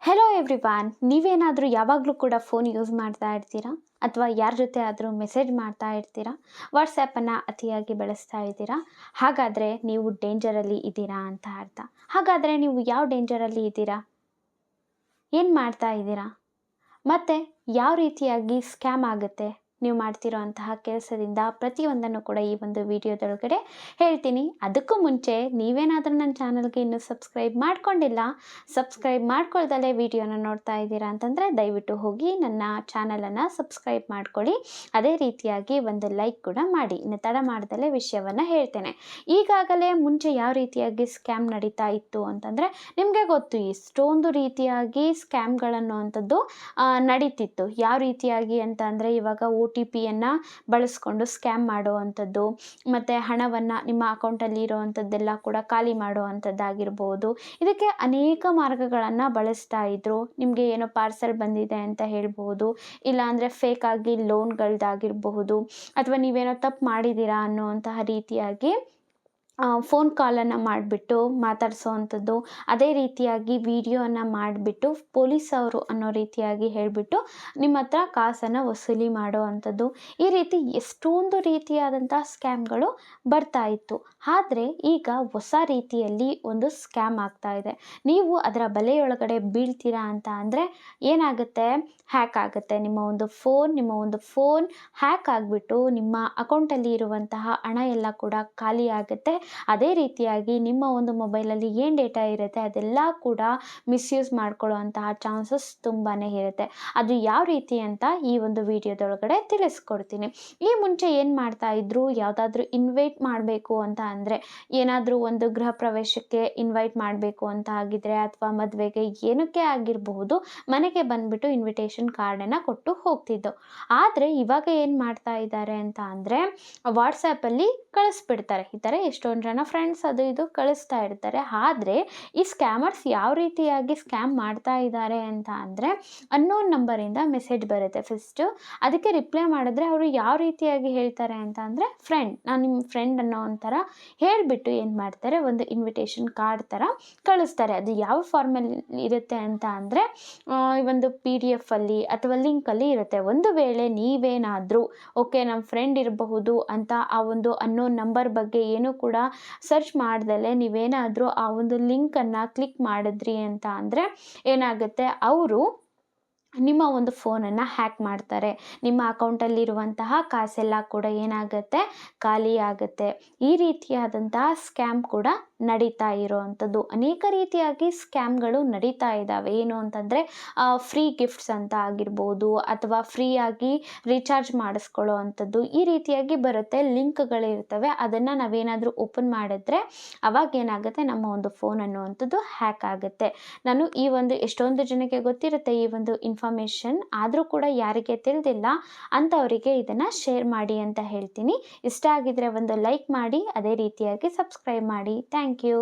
Hello everyone, ನೀವೇನಾದರೂ ಯಾವಾಗಲೂ ಕೂಡ ಫೋನ್ ಯೂಸ್ ಮಾಡ್ತಾ ಇರ್ತೀರಾ ಅಥವಾ ಯಾರ ಜೊತೆ ಆದರೂ ಮೆಸೇಜ್ ಮಾಡ್ತಾ ಇರ್ತೀರಾ, ವಾಟ್ಸಪ್ಪನ್ನು ಅತಿಯಾಗಿ ಬಳಸ್ತಾ ಇದ್ದೀರಾ? ಹಾಗಾದರೆ ನೀವು ಡೇಂಜರಲ್ಲಿ ಇದ್ದೀರಾ ಅಂತ ಅರ್ಥ. ಹಾಗಾದರೆ ನೀವು ಯಾವ ಡೇಂಜರಲ್ಲಿ ಇದ್ದೀರಾ? ಏನು ಮಾಡ್ತಾ ಇದ್ದೀರಾ? ಮತ್ತು ಯಾವ ರೀತಿಯಾಗಿ ಸ್ಕ್ಯಾಮ್ ಆಗುತ್ತೆ ನೀವು ಮಾಡ್ತಿರೋ ಅಂತಹ ಕೆಲಸದಿಂದ? ಪ್ರತಿಯೊಂದನ್ನು ಕೂಡ ಈ ಒಂದು ವಿಡಿಯೋದೊಳಗಡೆ ಹೇಳ್ತೀನಿ. ಅದಕ್ಕೂ ಮುಂಚೆ ನೀವೇನಾದರೂ ನನ್ನ ಚಾನಲ್ಗೆ ಇನ್ನೂ ಸಬ್ಸ್ಕ್ರೈಬ್ ಮಾಡ್ಕೊಂಡಿಲ್ಲ, ಸಬ್ಸ್ಕ್ರೈಬ್ ಮಾಡ್ಕೊಳ್ದಲ್ಲೇ ವಿಡಿಯೋನ ನೋಡ್ತಾ ಇದ್ದೀರಾ ಅಂತಂದರೆ ದಯವಿಟ್ಟು ಹೋಗಿ ನನ್ನ ಚಾನಲನ್ನು ಸಬ್ಸ್ಕ್ರೈಬ್ ಮಾಡ್ಕೊಳ್ಳಿ. ಅದೇ ರೀತಿಯಾಗಿ ಒಂದು ಲೈಕ್ ಕೂಡ ಮಾಡಿ. ಇನ್ನು ತಡ ಮಾಡ್ದಲೇ ವಿಷಯವನ್ನು ಹೇಳ್ತೇನೆ. ಈಗಾಗಲೇ ಮುಂಚೆ ಯಾವ ರೀತಿಯಾಗಿ ಸ್ಕ್ಯಾಮ್ ನಡೀತಾ ಇತ್ತು ಅಂತಂದರೆ ನಿಮಗೆ ಗೊತ್ತು, ಇಷ್ಟೊಂದು ರೀತಿಯಾಗಿ ಸ್ಕ್ಯಾಮ್ಗಳನ್ನುವಂಥದ್ದು ನಡೀತಿತ್ತು. ಯಾವ ರೀತಿಯಾಗಿ ಅಂತ ಅಂದರೆ ಇವಾಗ OTPಯನ್ನು ಬಳಸ್ಕೊಂಡು ಸ್ಕ್ಯಾಮ್ ಮಾಡುವಂಥದ್ದು, ಮತ್ತು ಹಣವನ್ನು ನಿಮ್ಮ ಅಕೌಂಟಲ್ಲಿ ಇರೋವಂಥದ್ದೆಲ್ಲ ಕೂಡ ಖಾಲಿ ಮಾಡುವಂಥದ್ದಾಗಿರ್ಬೋದು. ಇದಕ್ಕೆ ಅನೇಕ ಮಾರ್ಗಗಳನ್ನು ಬಳಸ್ತಾ ಇದ್ದರು. ನಿಮಗೆ ಏನೋ ಪಾರ್ಸೆಲ್ ಬಂದಿದೆ ಅಂತ ಹೇಳ್ಬೋದು, ಇಲ್ಲಾಂದರೆ ಫೇಕಾಗಿ ಲೋನ್ಗಳದ್ದಾಗಿರಬಹುದು, ಅಥವಾ ನೀವೇನೋ ತಪ್ಪು ಮಾಡಿದ್ದೀರಾ ಅನ್ನುವಂತಹ ರೀತಿಯಾಗಿ ಫೋನ್ ಕಾಲನ್ನು ಮಾಡಿಬಿಟ್ಟು ಮಾತಾಡಿಸೋವಂಥದ್ದು. ಅದೇ ರೀತಿಯಾಗಿ ವಿಡಿಯೋನ ಮಾಡಿಬಿಟ್ಟು ಪೊಲೀಸವರು ಅನ್ನೋ ರೀತಿಯಾಗಿ ಹೇಳಿಬಿಟ್ಟು ನಿಮ್ಮ ಹತ್ರ ಕಾಸನ್ನು ವಸೂಲಿ ಮಾಡೋ ಅಂಥದ್ದು. ಈ ರೀತಿ ಎಷ್ಟೊಂದು ರೀತಿಯಾದಂಥ ಸ್ಕ್ಯಾಮ್ಗಳು ಬರ್ತಾ ಇತ್ತು. ಆದರೆ ಈಗ ಹೊಸ ರೀತಿಯಲ್ಲಿ ಒಂದು ಸ್ಕ್ಯಾಮ್ ಆಗ್ತಾ ಇದೆ. ನೀವು ಅದರ ಬಲೆಯೊಳಗಡೆ ಬೀಳ್ತೀರಾ ಅಂತ ಅಂದರೆ ಏನಾಗುತ್ತೆ? ಹ್ಯಾಕ್ ಆಗುತ್ತೆ. ನಿಮ್ಮ ಒಂದು ಫೋನ್ ಹ್ಯಾಕ್ ಆಗಿಬಿಟ್ಟು ನಿಮ್ಮ ಅಕೌಂಟಲ್ಲಿ ಇರುವಂತಹ ಹಣ ಎಲ್ಲ ಕೂಡ ಖಾಲಿ ಆಗುತ್ತೆ. ಅದೇ ರೀತಿಯಾಗಿ ನಿಮ್ಮ ಒಂದು ಮೊಬೈಲಲ್ಲಿ ಏನು ಡೇಟಾ ಇರುತ್ತೆ ಅದೆಲ್ಲ ಕೂಡ ಮಿಸ್ಯೂಸ್ ಮಾಡ್ಕೊಳ್ಳುವಂತಹ ಚಾನ್ಸಸ್ ತುಂಬಾ ಇರುತ್ತೆ. ಅದು ಯಾವ ರೀತಿ ಅಂತ ಈ ಒಂದು ವಿಡಿಯೋದೊಳಗಡೆ ತಿಳಿಸ್ಕೊಡ್ತೀನಿ. ಈ ಮುಂಚೆ ಏನು ಮಾಡ್ತಾ ಇದ್ರು, ಯಾವುದಾದ್ರೂ ಇನ್ವೈಟ್ ಮಾಡಬೇಕು ಅಂತ ಅಂದರೆ, ಏನಾದರೂ ಒಂದು ಗೃಹ ಪ್ರವೇಶಕ್ಕೆ ಇನ್ವೈಟ್ ಮಾಡಬೇಕು ಅಂತ ಆಗಿದ್ರೆ, ಅಥವಾ ಮದುವೆಗೆ ಏನಕ್ಕೆ ಆಗಿರಬಹುದು, ಮನೆಗೆ ಬಂದುಬಿಟ್ಟು ಇನ್ವಿಟೇಷನ್ ಕಾರ್ಡನ್ನು ಕೊಟ್ಟು ಹೋಗ್ತಿದ್ದು. ಆದರೆ ಇವಾಗ ಏನು ಮಾಡ್ತಾ ಇದ್ದಾರೆ ಅಂತ ಅಂದರೆ ವಾಟ್ಸಪ್ಪಲ್ಲಿ ಕಳಿಸ್ಬಿಡ್ತಾರೆ. ಈ ಥರ ಎಷ್ಟೊಂದು ಜನ ಫ್ರೆಂಡ್ಸ್ ಅದು ಇದು ಕಳಿಸ್ತಾ ಇರ್ತಾರೆ. ಆದರೆ ಈ ಸ್ಕ್ಯಾಮರ್ಸ್ ಯಾವ ರೀತಿಯಾಗಿ ಸ್ಕ್ಯಾಮ್ ಮಾಡ್ತಾ ಇದ್ದಾರೆ ಅಂತ ಅಂದರೆ, ಅನ್ನೋನ್ ನಂಬರಿಂದ ಮೆಸೇಜ್ ಬರುತ್ತೆ. ಫಸ್ಟು ಅದಕ್ಕೆ ರಿಪ್ಲೈ ಮಾಡಿದ್ರೆ ಅವರು ಯಾವ ರೀತಿಯಾಗಿ ಹೇಳ್ತಾರೆ ಅಂತ ಅಂದರೆ, ನಾನು ನಿಮ್ಮ ಫ್ರೆಂಡ್ ಅನ್ನೋ ಒಂಥರ ಹೇಳಿಬಿಟ್ಟು ಏನು ಮಾಡ್ತಾರೆ, ಒಂದು ಇನ್ವಿಟೇಷನ್ ಕಾರ್ಡ್ ಥರ ಕಳಿಸ್ತಾರೆ. ಅದು ಯಾವ ಫಾರ್ಮಲ್ಲಿ ಇರುತ್ತೆ ಅಂತ ಅಂದರೆ ಒಂದು PDF ಅಲ್ಲಿ ಅಥವಾ ಲಿಂಕಲ್ಲಿ ಇರುತ್ತೆ. ಒಂದು ವೇಳೆ ನೀವೇನಾದರೂ ಓಕೆ ನಮ್ಮ ಫ್ರೆಂಡ್ ಇರಬಹುದು ಅಂತ ಆ ಒಂದು ಅನ್ನೋನ್ ನಂಬರ್ ಬಗ್ಗೆ ಏನೂ ಕೂಡ ಸರ್ಚ್ ಮಾಡ್ದಲೇ ನೀವೇನಾದರೂ ಆ ಒಂದು ಲಿಂಕನ್ನು ಕ್ಲಿಕ್ ಮಾಡಿದ್ರಿ ಅಂತ ಅಂದರೆ ಏನಾಗುತ್ತೆ, ಅವರು ನಿಮ್ಮ ಒಂದು ಫೋನನ್ನು ಹ್ಯಾಕ್ ಮಾಡ್ತಾರೆ. ನಿಮ್ಮ ಅಕೌಂಟಲ್ಲಿರುವಂತಹ ಕಾಸೆಲ್ಲ ಕೂಡ ಏನಾಗುತ್ತೆ, ಖಾಲಿ ಆಗುತ್ತೆ. ಈ ರೀತಿಯಾದಂತಹ ಸ್ಕ್ಯಾಮ್ ಕೂಡ ನಡೀತಾ ಇರೋವಂಥದ್ದು. ಅನೇಕ ರೀತಿಯಾಗಿ ಸ್ಕ್ಯಾಮ್ಗಳು ನಡೀತಾ ಇದ್ದಾವೆ. ಏನು ಅಂತಂದರೆ ಫ್ರೀ ಗಿಫ್ಟ್ಸ್ ಅಂತ ಆಗಿರ್ಬೋದು, ಅಥವಾ ಫ್ರೀಯಾಗಿ ರೀಚಾರ್ಜ್ ಮಾಡಿಸ್ಕೊಳ್ಳೋ ಅಂಥದ್ದು, ಈ ರೀತಿಯಾಗಿ ಬರುತ್ತೆ. ಲಿಂಕ್ಗಳಿರ್ತವೆ, ಅದನ್ನು ನಾವೇನಾದರೂ ಓಪನ್ ಮಾಡಿದ್ರೆ ಅವಾಗ ಏನಾಗುತ್ತೆ, ನಮ್ಮ ಒಂದು ಫೋನ್ ಅನ್ನುವಂಥದ್ದು ಹ್ಯಾಕ್ ಆಗುತ್ತೆ. ನಾನು ಈ ಒಂದು ಎಷ್ಟೊಂದು ಜನಕ್ಕೆ ಗೊತ್ತಿರುತ್ತೆ ಈ ಒಂದು ಇನ್ಫಾರ್ಮೇಷನ್, ಆದರೂ ಕೂಡ ಯಾರಿಗೆ ತಿಳಿದಿಲ್ಲ ಅಂಥವರಿಗೆ ಇದನ್ನು ಶೇರ್ ಮಾಡಿ ಅಂತ ಹೇಳ್ತೀನಿ. ಇಷ್ಟ ಆಗಿದ್ರೆ ಒಂದು ಲೈಕ್ ಮಾಡಿ, ಅದೇ ರೀತಿಯಾಗಿ ಸಬ್ಸ್ಕ್ರೈಬ್ ಮಾಡಿ. Thank you.